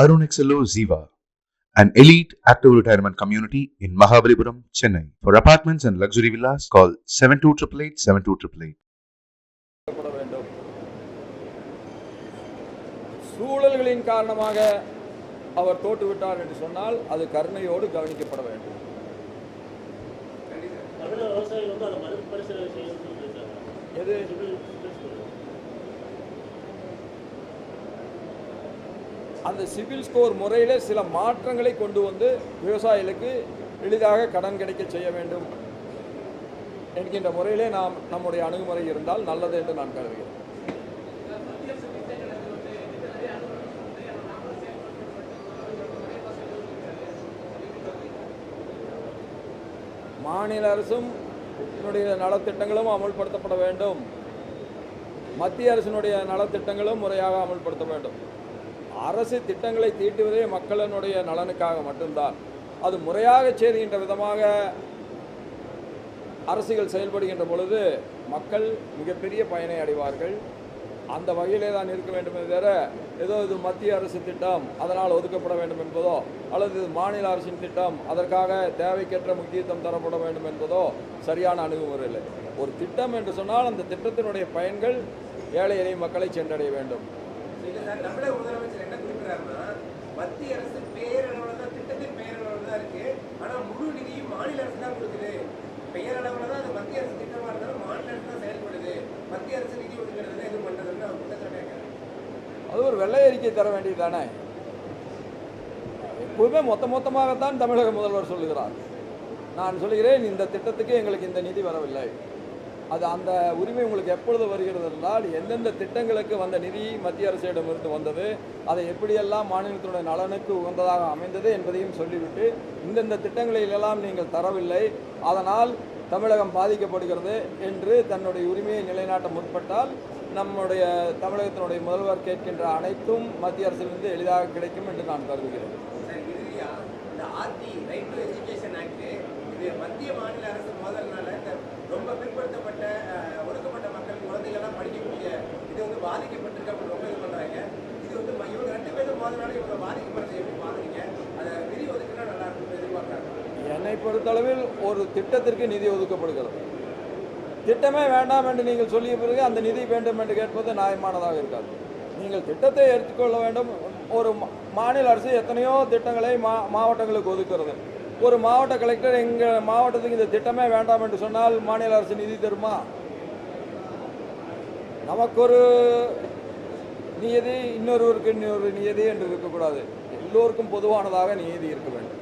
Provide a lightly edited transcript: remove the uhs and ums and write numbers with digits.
Arun XLO Ziva, an elite active retirement community in Mahabalipuram, Chennai. For apartments and luxury villas, call 7288 7288. சூழல்களின் காரணமாக அவர் தோற்றுவிட்டார் என்று சொன்னால் அது கருணையோடு கவனிக்கப்பட வேண்டும். அந்த சிவில் ஸ்கோர் முறையில் சில மாற்றங்களை கொண்டு வந்து விவசாயிகளுக்கு எளிதாக கடன் கிடைக்க செய்ய வேண்டும் என்கின்ற முறையிலே நம்முடைய அணுகுமுறை இருந்தால் நல்லது என்று நான் கருதுகிறேன். மாநில அரசும் நலத்திட்டங்களும் அமல்படுத்தப்பட வேண்டும். மத்திய அரசினுடைய நலத்திட்டங்களும் முறையாக அமல்படுத்த வேண்டும். அரசு திட்டங்களை தீட்டுவதே மக்களினுடைய நலனுக்காக மட்டும்தான். அது முறையாக சேருகின்ற விதமாக அரசுகள் செயல்படுகின்ற பொழுது மக்கள் மிகப்பெரிய பயனை அடைவார்கள். அந்த வகையிலே தான் இருக்க வேண்டுமே தவிர ஏதோ இது மத்திய அரசு திட்டம் அதனால் ஒதுக்கப்பட வேண்டும் என்பதோ அல்லது மாநில அரசின் திட்டம் அதற்காக தேவைக்கேற்ற முக்கியத்துவம் தரப்பட வேண்டும் என்பதோ சரியான அணுகுமுறை இல்லை. ஒரு திட்டம் என்று சொன்னால் அந்த திட்டத்தினுடைய பயன்கள் ஏழை எளிய மக்களை சென்றடைய வேண்டும். தமிழக முதலமைச்சர் என்ன குறிப்பிடாருன்னா, மத்திய அரசு பெயரளவில் தான் திட்டத்தின் பெயரளவில் தான் இருக்கு, ஆனால் முழு நிதியும் மாநில அரசு தான் கொடுக்குது. பெயரளவில் தான் அது மத்திய அரசு திட்டமாக இருந்தாலும் மாநில அரசு தான் செயல்படுது, மத்திய அரசு நிதி ஒதுக்கிறது எதுவும் பண்ணுறதுன்னு அவர் குற்றச்சாட்டு. அது ஒரு வெள்ளை அறிக்கை தர வேண்டியது தானே. எப்போதுமே மொத்தமாகத்தான் தமிழக முதல்வர் சொல்லுகிறார். நான் சொல்கிறேன், இந்த திட்டத்துக்கு எங்களுக்கு இந்த நிதி வரவில்லை. அது அந்த உரிமை உங்களுக்கு எப்பொழுது வருகிறது என்றால் எந்தெந்த திட்டங்களுக்கு வந்த நிதி மத்திய அரசிடமிருந்து வந்தது, அதை எப்படியெல்லாம் மாநிலத்தினுடைய நலனுக்கு உகந்ததாக அமைந்தது என்பதையும் சொல்லிவிட்டு இந்தந்த திட்டங்களிலெல்லாம் நீங்கள் தரவில்லை, அதனால் தமிழகம் பாதிக்கப்படுகிறது என்று தன்னுடைய உரிமையை நிலைநாட்ட முற்பட்டால் நம்முடைய தமிழகத்தினுடைய முதல்வர் கேட்கின்ற அனைத்தும் மத்திய அரசிலிருந்து எளிதாக கிடைக்கும் என்று நான் கருதுகிறேன். மத்திய மாநில அரசு மோதல்னால ரொம்ப பிற்படுத்தப்பட்ட ஒடுக்கப்பட்ட மக்கள் குழந்தைகள்லாம் படிக்கக்கூடிய இது வந்து பாதிக்கப்பட்டிருக்கு அப்படின்னு ரொம்ப இது பண்ணுறாங்க. இது வந்து இவங்க 2 பேரும் மோதல்னால இவங்க பாதிக்கப்படுறது எப்படி பார்க்குறீங்க? அதை நிதி ஒதுக்கினா நல்லா இருக்கும் எதிர்பார்க்குறாங்க. என்னை பொறுத்தளவில் ஒரு திட்டத்திற்கு நிதி ஒதுக்கப்படுகிறது. திட்டமே வேண்டாம் என்று நீங்கள் சொல்லிய பிறகு அந்த நிதி வேண்டும் என்று கேட்பது நியாயமானதாக இருக்காது. நீங்கள் திட்டத்தை எடுத்துக்கொள்ள வேண்டும். ஒரு மாநில அரசு எத்தனையோ திட்டங்களை மாவட்டங்களுக்கு ஒதுக்குறது. ஒரு மாவட்ட கலெக்டர் எங்கள் மாவட்டத்துக்கு இந்த திட்டமே வேண்டாம் என்று சொன்னால் மாநில அரசு நிதி தருமா? நமக்கு ஒரு நியதி, இன்னொருவருக்கு இன்னொரு நியதி என்று இருக்கக்கூடாது. எல்லோருக்கும் பொதுவானதாக நியதி இருக்க வேண்டும்.